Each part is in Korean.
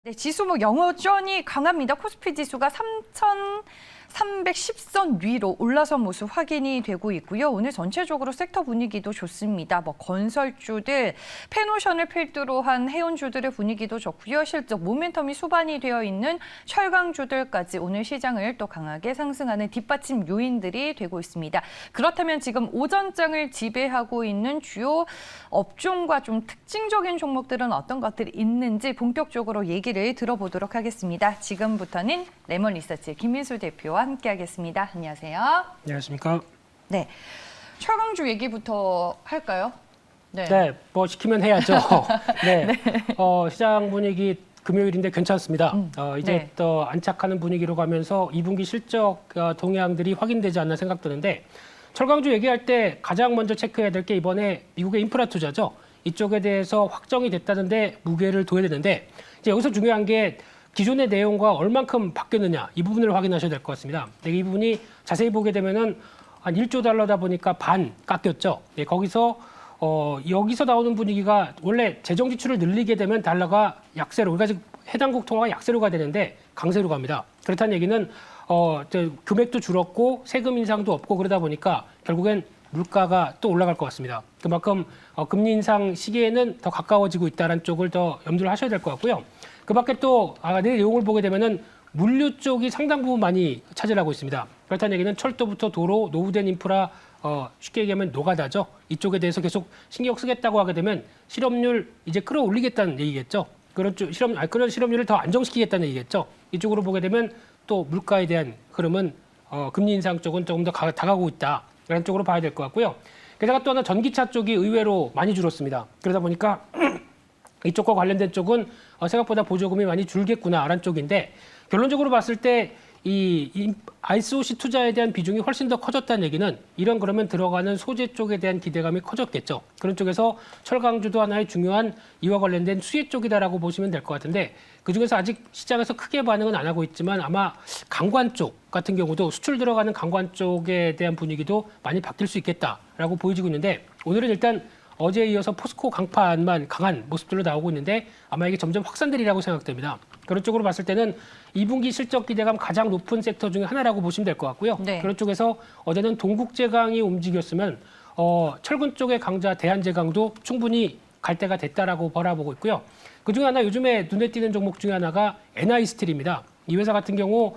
네, 지수 뭐 여전히 강합니다. 코스피 지수가 3,310선 위로 올라선 모습 확인이 되고 있고요. 오늘 전체적으로 섹터 분위기도 좋습니다. 뭐 건설주들, 페노션을 필두로 한 해운주들의 분위기도 좋고요. 실적 모멘텀이 수반이 되어 있는 철강주들까지 오늘 시장을 또 강하게 상승하는 뒷받침 요인들이 되고 있습니다. 그렇다면 지금 오전장을 지배하고 있는 주요 업종과 좀 특징적인 종목들은 어떤 것들이 있는지 본격적으로 얘기를 들어보도록 하겠습니다. 지금부터는 레몬 리서치 김민수 대표와 함께하겠습니다. 안녕하세요. 안녕하십니까. 네, 철강주 얘기부터 할까요? 네, 뭐 시키면 해야죠. 네, 시장 분위기 금요일인데 괜찮습니다. 이제 네. 또 안착하는 분위기로 가면서 2분기 실적 동향들이 확인되지 않나 생각되는데 철강주 얘기할 때 가장 먼저 체크해야 될 게 이번에 미국의 인프라 투자죠. 이쪽에 대해서 확정이 됐다는데 무게를 둬야 되는데 이제 여기서 중요한 게 기존의 내용과 얼만큼 바뀌었느냐 이 부분을 확인하셔야 될 것 같습니다. 네, 이 부분이 자세히 보게 되면은 한 1조 달러다 보니까 반 깎였죠. 네, 여기서 나오는 분위기가 원래 재정 지출을 늘리게 되면 달러가 약세로, 그러니까 지금 해당국 통화가 약세로 가야 되는데 강세로 갑니다. 그렇다는 얘기는 금액도 줄었고 세금 인상도 없고 그러다 보니까 결국엔 물가가 또 올라갈 것 같습니다. 그만큼 금리 인상 시기에는 더 가까워지고 있다는 쪽을 더 염두를 하셔야 될 것 같고요. 그밖에 또 내일 내용을 보게 되면은 물류 쪽이 상당 부분 많이 차지하고 있습니다. 그렇다는 얘기는 철도부터 도로, 노후된 인프라, 쉽게 얘기하면 노가다죠. 이쪽에 대해서 계속 신경 쓰겠다고 하게 되면 실업률 이제 끌어올리겠다는 얘기겠죠. 그런 실업률을 더 안정시키겠다는 얘기겠죠. 이쪽으로 보게 되면 또 물가에 대한 흐름은 금리 인상 쪽은 조금 더 다가오고 있다. 이런 쪽으로 봐야 될 것 같고요. 게다가 또 하나 전기차 쪽이 의외로 많이 줄었습니다. 그러다 보니까 이쪽과 관련된 쪽은 생각보다 보조금이 많이 줄겠구나라는 쪽인데 결론적으로 봤을 때 이 ISOC 투자에 대한 비중이 훨씬 더 커졌다는 얘기는 그러면 들어가는 소재 쪽에 대한 기대감이 커졌겠죠. 그런 쪽에서 철강주도 하나의 중요한 이와 관련된 수혜 쪽이다라고 보시면 될 것 같은데 그중에서 아직 시장에서 크게 반응은 안 하고 있지만 아마 강관 쪽 같은 경우도 수출 들어가는 강관 쪽에 대한 분위기도 많이 바뀔 수 있겠다라고 보여지고 있는데 오늘은 일단 어제에 이어서 포스코 강판만 강한 모습들로 나오고 있는데 아마 이게 점점 확산되리라고 생각됩니다. 그런 쪽으로 봤을 때는 2분기 실적 기대감 가장 높은 섹터 중에 하나라고 보시면 될 것 같고요. 네. 그런 쪽에서 어제는 동국제강이 움직였으면 철근 쪽의 강자 대한제강도 충분히 갈 때가 됐다라고 바라보고 있고요. 그중에 하나 요즘에 눈에 띄는 종목 중에 하나가 NI스틸입니다. 이 회사 같은 경우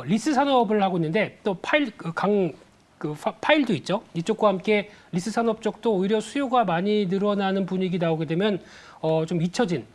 리스 산업을 하고 있는데 또 파일도 있죠. 이쪽과 함께 리스 산업 쪽도 오히려 수요가 많이 늘어나는 분위기 나오게 되면 좀 잊혀진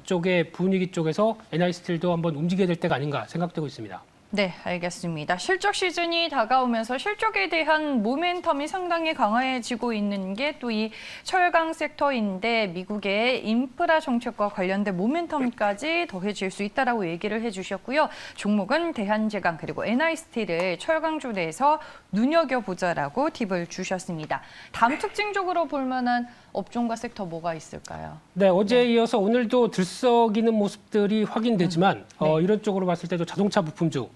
쪽의 분위기 쪽에서 NI스틸도 한번 움직여야 될 때가 아닌가 생각되고 있습니다. 네, 알겠습니다. 실적 시즌이 다가오면서 실적에 대한 모멘텀이 상당히 강화해지고 있는 게 또 이 철강 섹터인데 미국의 인프라 정책과 관련된 모멘텀까지 더해질 수 있다라고 얘기를 해주셨고요. 종목은 대한제강 그리고 NI스틸을 철강주 내에서 눈여겨보자라고 팁을 주셨습니다. 다음 특징적으로 볼 만한 업종과 섹터 뭐가 있을까요? 네, 어제에 이어서 오늘도 들썩이는 모습들이 확인되지만 이런 쪽으로 봤을 때도 자동차 부품주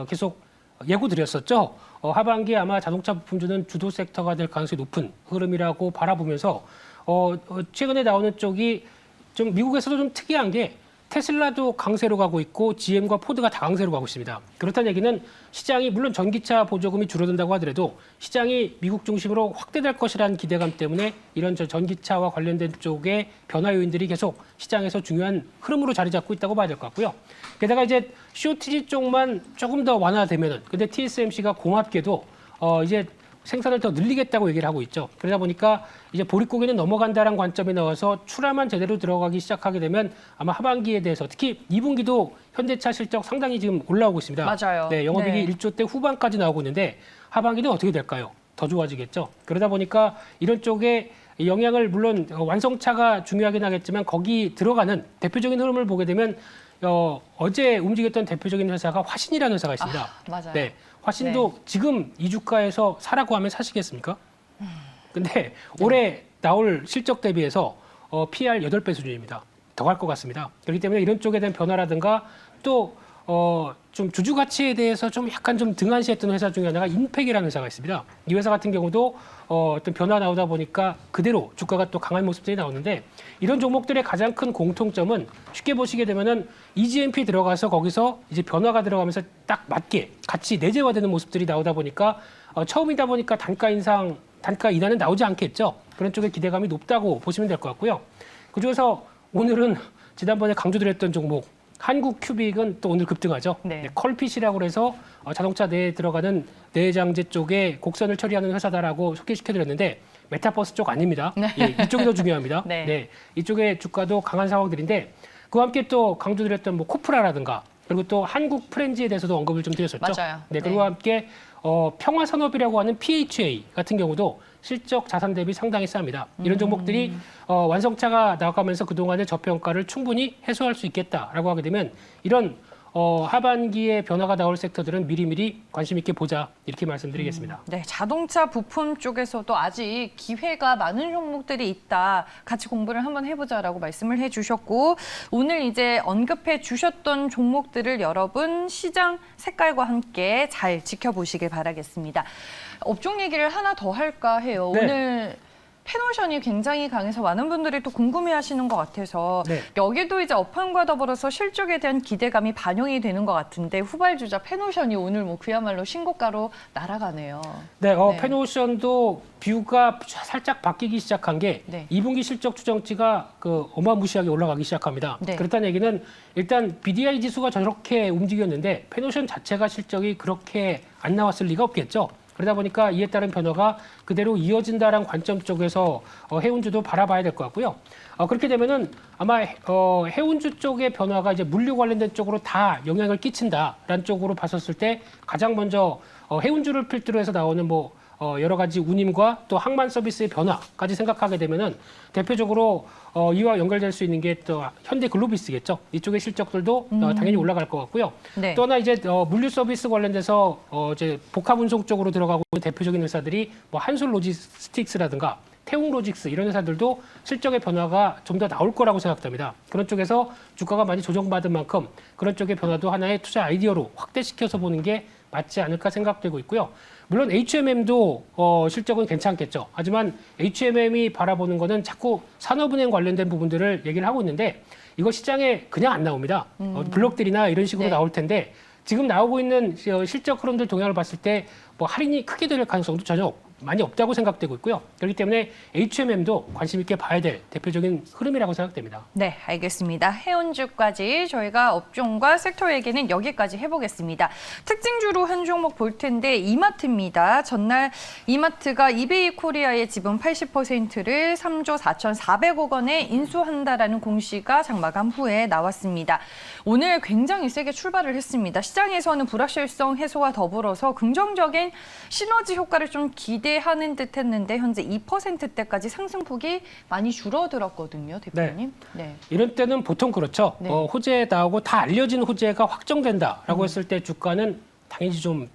계속 예고 드렸었죠. 하반기에 아마 자동차 부품주는 주도 섹터가 될 가능성이 높은 흐름이라고 바라보면서 최근에 나오는 쪽이 좀 미국에서도 좀 특이한 게 테슬라도 강세로 가고 있고 GM과 포드가 다 강세로 가고 있습니다. 그렇다는 얘기는 시장이 물론 전기차 보조금이 줄어든다고 하더라도 시장이 미국 중심으로 확대될 것이라는 기대감 때문에 이런 전기차와 관련된 쪽의 변화 요인들이 계속 시장에서 중요한 흐름으로 자리 잡고 있다고 봐야 될 것 같고요. 게다가 이제 COTG 쪽만 조금 더 완화되면은 근데 TSMC가 고맙게도 이제 생산을 더 늘리겠다고 얘기를 하고 있죠. 그러다 보니까 이제 보릿고개는 넘어간다는 관점이 나와서 출하만 제대로 들어가기 시작하게 되면 아마 하반기에 대해서 특히 2분기도 현대차 실적 상당히 지금 올라오고 있습니다. 맞아요. 네, 영업이익이 네. 1조 대 후반까지 나오고 있는데 하반기는 어떻게 될까요? 더 좋아지겠죠. 그러다 보니까 이런 쪽에 영향을 물론 완성차가 중요하긴 하겠지만 거기 들어가는 대표적인 흐름을 보게 되면 어제 움직였던 대표적인 회사가 화신이라는 회사가 있습니다. 맞아요. 네, 화신도 지금 이 주가에서 사라고 하면 사시겠습니까? 근데 올해 나올 실적 대비해서 PR 8배 수준입니다. 더 갈 것 같습니다. 그렇기 때문에 이런 쪽에 대한 변화라든가 또 좀 주주 가치에 대해서 좀 약간 좀 등한시했던 회사 중에 하나가 인팩이라는 회사가 있습니다. 이 회사 같은 경우도 어떤 변화 나오다 보니까 그대로 주가가 또 강한 모습들이 나오는데 이런 종목들의 가장 큰 공통점은 쉽게 보시게 되면은 EGMP 들어가서 거기서 이제 변화가 들어가면서 딱 맞게 같이 내재화되는 모습들이 나오다 보니까 처음이다 보니까 단가 인하는 나오지 않겠죠. 그런 쪽에 기대감이 높다고 보시면 될 것 같고요. 그중에서 오늘은 지난번에 강조드렸던 종목 한국 큐빅은 또 오늘 급등하죠. 네. 컬핏이라고 해서 자동차 내에 들어가는 내장재 쪽에 곡선을 처리하는 회사다라고 소개시켜드렸는데 메타버스 쪽 아닙니다. 네. 예, 이쪽이 더 중요합니다. 네. 이쪽의 주가도 강한 상황들인데 그와 함께 또 강조드렸던 뭐 코프라라든가 그리고 또 한국 프렌즈에 대해서도 언급을 좀 드렸었죠. 맞아요. 네, 그리고 함께 평화산업이라고 하는 PHA 같은 경우도 실적 자산 대비 상당히 쌉니다. 이런 종목들이 완성차가 나가면서 그동안의 저평가를 충분히 해소할 수 있겠다라고 하게 되면 이런 하반기에 변화가 나올 섹터들은 미리미리 관심 있게 보자 이렇게 말씀드리겠습니다. 네, 자동차 부품 쪽에서도 아직 기회가 많은 종목들이 있다. 같이 공부를 한번 해보자라고 말씀을 해주셨고 오늘 이제 언급해 주셨던 종목들을 여러분 시장 색깔과 함께 잘 지켜보시길 바라겠습니다. 업종 얘기를 하나 더 할까 해요. 네. 오늘 패노션이 굉장히 강해서 많은 분들이 또 궁금해하시는 것 같아서 네. 여기도 이제 업황과 더불어서 실적에 대한 기대감이 반영이 되는 것 같은데 후발주자 패노션이 오늘 뭐 그야말로 신고가로 날아가네요. 네, 네. 패노션도 뷰가 살짝 바뀌기 시작한 게 네. 2분기 실적 추정치가 어마무시하게 올라가기 시작합니다. 네. 그렇다는 얘기는 일단 BDI 지수가 저렇게 움직였는데 패노션 자체가 실적이 그렇게 안 나왔을 리가 없겠죠. 그러다 보니까 이에 따른 변화가 그대로 이어진다라는 관점 쪽에서 해운주도 바라봐야 될 것 같고요. 그렇게 되면은 아마 해운주 쪽의 변화가 이제 물류 관련된 쪽으로 다 영향을 끼친다라는 쪽으로 봤었을 때 가장 먼저 해운주를 필두로 해서 나오는 여러 가지 운임과 또 항만 서비스의 변화까지 생각하게 되면은 대표적으로 이와 연결될 수 있는 게 또 현대 글로비스겠죠. 이쪽의 실적들도 당연히 올라갈 것 같고요. 네. 또 하나 이제 물류 서비스 관련돼서 이제 복합 운송 쪽으로 들어가고 있는 대표적인 회사들이 뭐 한솔 로지스틱스라든가 태웅 로직스 이런 회사들도 실적의 변화가 좀 더 나올 거라고 생각됩니다. 그런 쪽에서 주가가 많이 조정받은 만큼 그런 쪽의 변화도 하나의 투자 아이디어로 확대시켜서 보는 게 맞지 않을까 생각되고 있고요. 물론 HMM도 실적은 괜찮겠죠. 하지만 HMM이 바라보는 거는 자꾸 산업은행 관련된 부분들을 얘기를 하고 있는데 이거 시장에 그냥 안 나옵니다. 블록들이나 이런 식으로 네. 나올 텐데 지금 나오고 있는 실적 흐름들 동향을 봤을 때 뭐 할인이 크게 될 가능성도 전혀 많이 없다고 생각되고 있고요. 그렇기 때문에 HMM도 관심 있게 봐야 될 대표적인 흐름이라고 생각됩니다. 네, 알겠습니다. 해운주까지 저희가 업종과 섹터 얘기는 여기까지 해보겠습니다. 특징주로 한 종목 볼 텐데 이마트입니다. 전날 이마트가 이베이 코리아의 지분 80%를 3조 4,400억 원에 인수한다라는 공시가 장마감 후에 나왔습니다. 오늘 굉장히 세게 출발을 했습니다. 시장에서는 불확실성 해소와 더불어서 긍정적인 시너지 효과를 좀 기대하는 듯 했는데 현재 2%대까지 상승폭이 많이 줄어들었거든요, 대표님. 네. 이런 때는 보통 그렇죠. 네. 호재 나오고 다 알려진 호재가 확정된다라고 했을 때 주가는 당연히 좀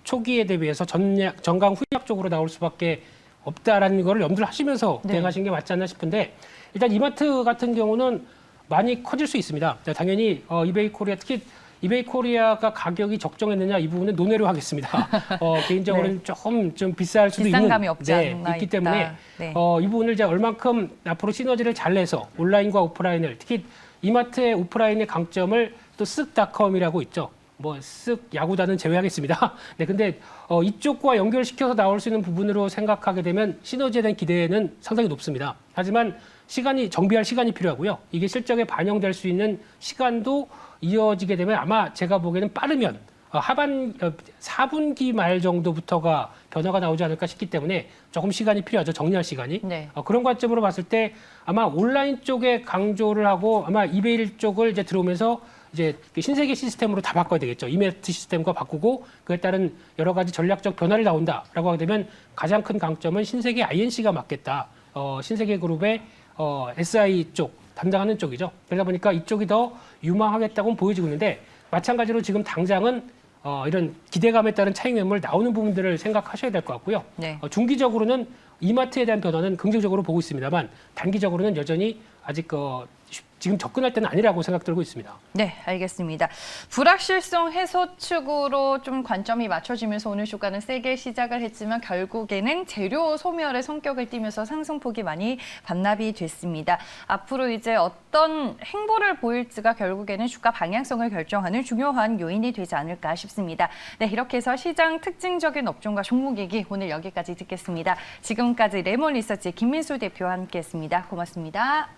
초기에 대비해서 전강 후약 쪽으로 나올 수밖에 없다라는 거를 염두를 하시면서 네. 대응하시는 게 맞지 않나 싶은데 일단 이마트 같은 경우는 많이 커질 수 있습니다. 당연히 이베이 코리아 특히 이베이 코리아가 가격이 적정했느냐 이 부분은 논외로 하겠습니다. 개인적으로는 네. 조금 좀 비쌀 수도 비싼 있는 감이 없지 않나 있기 있다. 때문에 네. 이 부분을 이제 얼만큼 앞으로 시너지를 잘 내서 온라인과 오프라인을 특히 이마트의 오프라인의 강점을 또 쓱닷컴이라고 있죠. 쓱 야구단은 제외하겠습니다. 네, 근데 이쪽과 연결시켜서 나올 수 있는 부분으로 생각하게 되면 시너지에 대한 기대는 상당히 높습니다. 하지만 정비할 시간이 필요하고요. 이게 실적에 반영될 수 있는 시간도 이어지게 되면 아마 제가 보기에는 빠르면 4분기 말 정도부터가 변화가 나오지 않을까 싶기 때문에 조금 시간이 필요하죠. 정리할 시간이. 네. 그런 관점으로 봤을 때 아마 온라인 쪽에 강조를 하고 아마 이베이 쪽을 이제 들어오면서 이제 신세계 시스템으로 다 바꿔야 되겠죠. 이마트 시스템과 바꾸고 그에 따른 여러 가지 전략적 변화를 나온다라고 하게 되면 가장 큰 강점은 신세계 INC가 맞겠다. 신세계 그룹의 SI 쪽 담당하는 쪽이죠. 그러다 보니까 이쪽이 더 유망하겠다고는 보여지고 있는데 마찬가지로 지금 당장은 이런 기대감에 따른 차익 매물 나오는 부분들을 생각하셔야 될 것 같고요. 네. 중기적으로는 이마트에 대한 변화는 긍정적으로 보고 있습니다만 단기적으로는 여전히 아직 지금 접근할 때는 아니라고 생각 들고 있습니다. 네, 알겠습니다. 불확실성 해소 측으로 좀 관점이 맞춰지면서 오늘 주가는 세게 시작을 했지만 결국에는 재료 소멸의 성격을 띠면서 상승폭이 많이 반납이 됐습니다. 앞으로 이제 어떤 행보를 보일지가 결국에는 주가 방향성을 결정하는 중요한 요인이 되지 않을까 싶습니다. 네, 이렇게 해서 시장 특징적인 업종과 종목 얘기 오늘 여기까지 듣겠습니다. 지금까지 레몬리서치 김민수 대표와 함께했습니다. 고맙습니다.